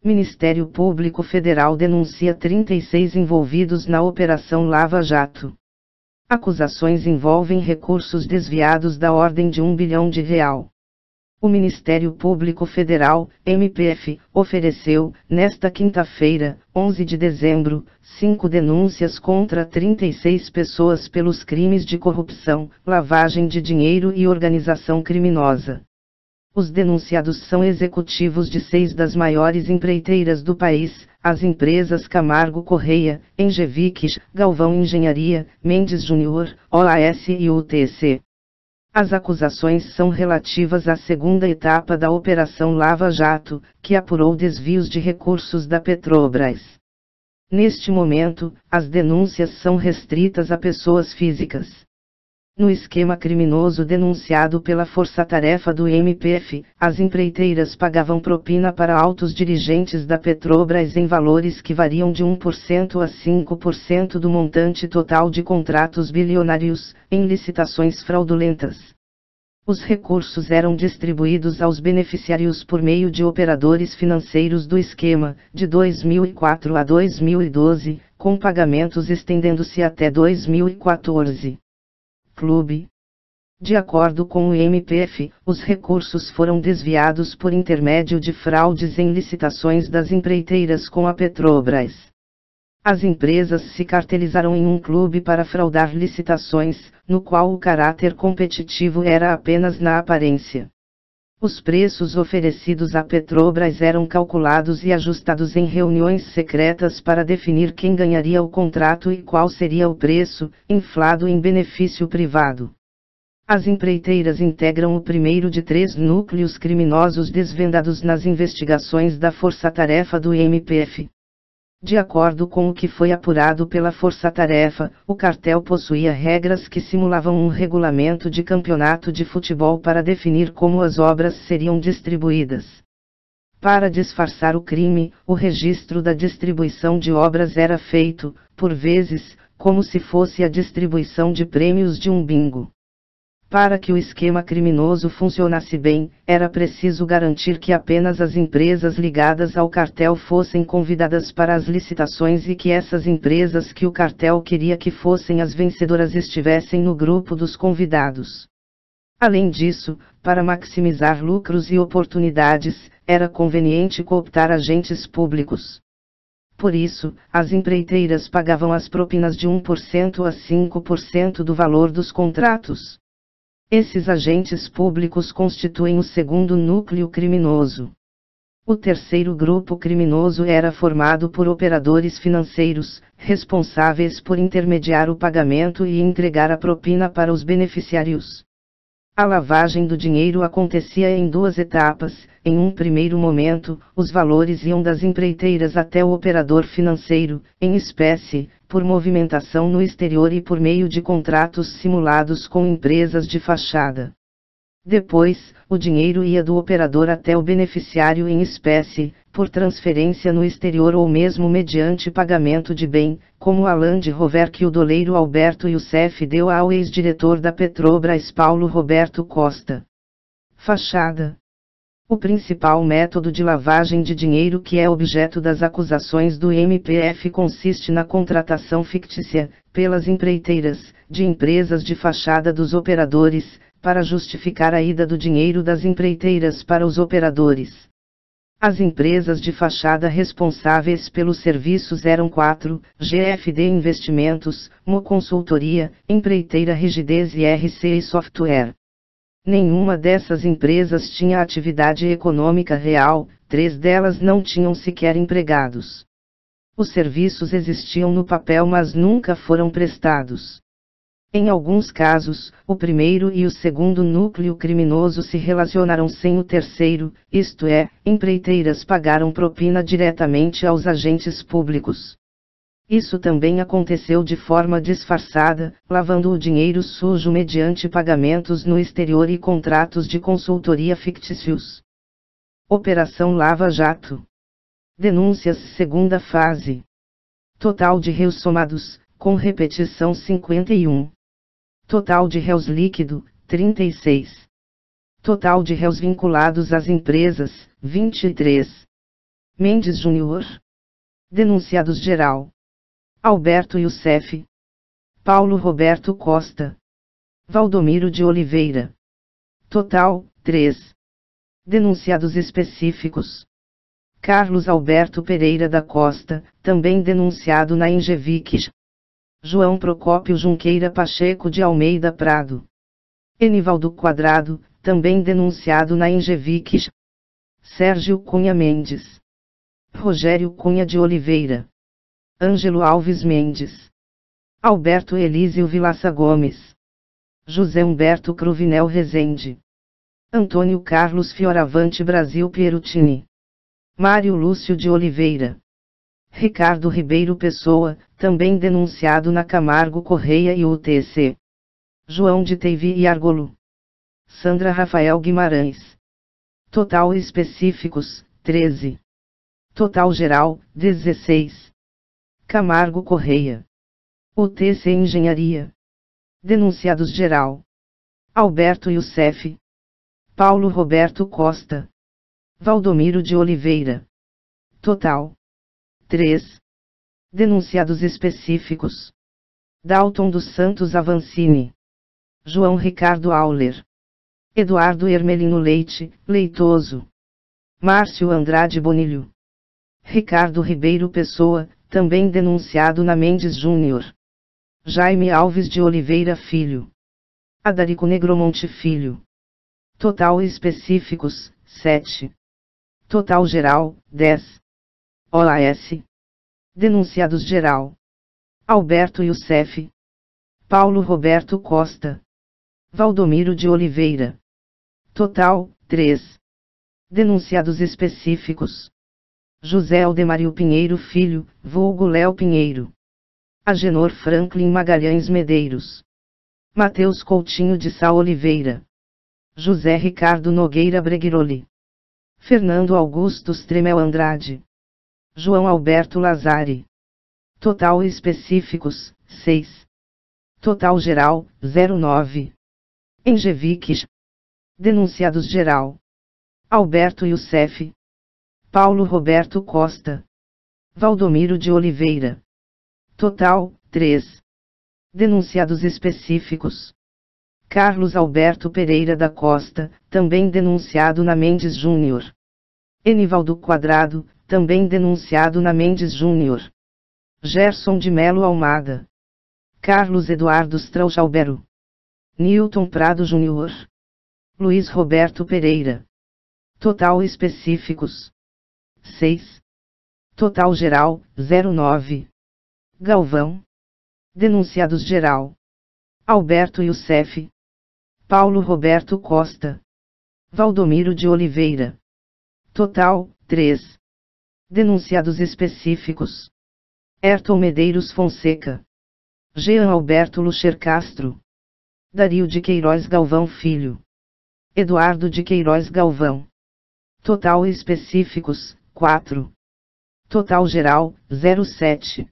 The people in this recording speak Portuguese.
Ministério Público Federal denuncia 36 envolvidos na Operação Lava Jato. Acusações envolvem recursos desviados da ordem de R$ 1 bilhão. O Ministério Público Federal, MPF, ofereceu, nesta quinta-feira, 11 de dezembro, 5 denúncias contra 36 pessoas pelos crimes de corrupção, lavagem de dinheiro e organização criminosa. Os denunciados são executivos de 6 das maiores empreiteiras do país, as empresas Camargo Correia, Engevic, Galvão Engenharia, Mendes Júnior, OAS e UTC. As acusações são relativas à segunda etapa da Operação Lava Jato, que apurou desvios de recursos da Petrobras. Neste momento, as denúncias são restritas a pessoas físicas. No esquema criminoso denunciado pela força-tarefa do MPF, as empreiteiras pagavam propina para altos dirigentes da Petrobras em valores que variam de 1% a 5% do montante total de contratos bilionários, em licitações fraudulentas. Os recursos eram distribuídos aos beneficiários por meio de operadores financeiros do esquema, de 2004 a 2012, com pagamentos estendendo-se até 2014. Clube. De acordo com o MPF, os recursos foram desviados por intermédio de fraudes em licitações das empreiteiras com a Petrobras. As empresas se cartelizaram em um clube para fraudar licitações, no qual o caráter competitivo era apenas na aparência. Os preços oferecidos à Petrobras eram calculados e ajustados em reuniões secretas para definir quem ganharia o contrato e qual seria o preço, inflado em benefício privado. As empreiteiras integram o primeiro de 3 núcleos criminosos desvendados nas investigações da Força-Tarefa do MPF. De acordo com o que foi apurado pela Força-Tarefa, o cartel possuía regras que simulavam um regulamento de campeonato de futebol para definir como as obras seriam distribuídas. Para disfarçar o crime, o registro da distribuição de obras era feito, por vezes, como se fosse a distribuição de prêmios de um bingo. Para que o esquema criminoso funcionasse bem, era preciso garantir que apenas as empresas ligadas ao cartel fossem convidadas para as licitações e que essas empresas que o cartel queria que fossem as vencedoras estivessem no grupo dos convidados. Além disso, para maximizar lucros e oportunidades, era conveniente cooptar agentes públicos. Por isso, as empreiteiras pagavam as propinas de 1% a 5% do valor dos contratos. Esses agentes públicos constituem o segundo núcleo criminoso. O terceiro grupo criminoso era formado por operadores financeiros, responsáveis por intermediar o pagamento e entregar a propina para os beneficiários. A lavagem do dinheiro acontecia em 2 etapas. Em um primeiro momento, os valores iam das empreiteiras até o operador financeiro, em espécie, por movimentação no exterior e por meio de contratos simulados com empresas de fachada. Depois, o dinheiro ia do operador até o beneficiário em espécie, por transferência no exterior ou mesmo mediante pagamento de bem, como a Land Rover que o doleiro Alberto Youssef deu ao ex-diretor da Petrobras Paulo Roberto Costa. Fachada. O principal método de lavagem de dinheiro que é objeto das acusações do MPF consiste na contratação fictícia, pelas empreiteiras, de empresas de fachada dos operadores, para justificar a ida do dinheiro das empreiteiras para os operadores. As empresas de fachada responsáveis pelos serviços eram 4, GFD Investimentos, Mo Consultoria, Empreiteira Rigidez e RCI Software. Nenhuma dessas empresas tinha atividade econômica real, 3 delas não tinham sequer empregados. Os serviços existiam no papel mas nunca foram prestados. Em alguns casos, o primeiro e o segundo núcleo criminoso se relacionaram sem o terceiro, isto é, empreiteiras pagaram propina diretamente aos agentes públicos. Isso também aconteceu de forma disfarçada, lavando o dinheiro sujo mediante pagamentos no exterior e contratos de consultoria fictícios. Operação Lava Jato. Denúncias segunda fase. Total de réus somados, com repetição 51. Total de réus líquido, 36. Total de réus vinculados às empresas, 23. Mendes Júnior. Denunciados geral: Alberto Youssef, Paulo Roberto Costa, Valdomiro de Oliveira. Total, 3. Denunciados específicos: Carlos Alberto Pereira da Costa, também denunciado na Ingevic. João Procópio Junqueira Pacheco de Almeida Prado. Enivaldo Quadrado, também denunciado na Ingevic. Sérgio Cunha Mendes. Rogério Cunha de Oliveira. Ângelo Alves Mendes. Alberto Elísio Vilaça Gomes. José Humberto Cruvinel Rezende. Antônio Carlos Fioravante Brasil Pierutini. Mário Lúcio de Oliveira. Ricardo Ribeiro Pessoa, também denunciado na Camargo Correia e UTC. João de Teivi e Argolo. Sandra Rafael Guimarães. Total específicos, 13. Total geral, 16. Camargo Correia. UTC Engenharia. Denunciados geral: Alberto Youssef, Paulo Roberto Costa, Valdomiro de Oliveira. Total: 3. Denunciados específicos: Dalton dos Santos Avancini, João Ricardo Auler, Eduardo Hermelino Leite, Leitoso, Márcio Andrade Bonilho, Ricardo Ribeiro Pessoa, também denunciado na Mendes Júnior. Jaime Alves de Oliveira Filho. Adarico Negromonte Filho. Total específicos, 7. Total geral, 10. OAS. Denunciados geral: Alberto Youssef, Paulo Roberto Costa, Valdomiro de Oliveira. Total, 3. Denunciados específicos: José Aldemario Pinheiro Filho, vulgo Léo Pinheiro. Agenor Franklin Magalhães Medeiros. Mateus Coutinho de Sá Oliveira. José Ricardo Nogueira Breguiroli. Fernando Augusto Stremel Andrade. João Alberto Lazari. Total específicos, 6. Total geral, 09. Engevic. Denunciados geral: Alberto Youssef, Paulo Roberto Costa, Valdomiro de Oliveira. Total, 3. Denunciados específicos: Carlos Alberto Pereira da Costa, também denunciado na Mendes Júnior. Enivaldo Quadrado, também denunciado na Mendes Júnior. Gerson de Melo Almada. Carlos Eduardo Strauchalbero. Newton Prado Júnior. Luiz Roberto Pereira. Total específicos: 6. Total geral, 09. Galvão. Denunciados geral: Alberto Youssef, Paulo Roberto Costa, Valdomiro de Oliveira. Total, 3. Denunciados específicos: Ayrton Medeiros Fonseca, Jean Alberto Lucher Castro, Dario de Queiroz Galvão Filho, Eduardo de Queiroz Galvão. Total específicos: 4. Total geral, 07.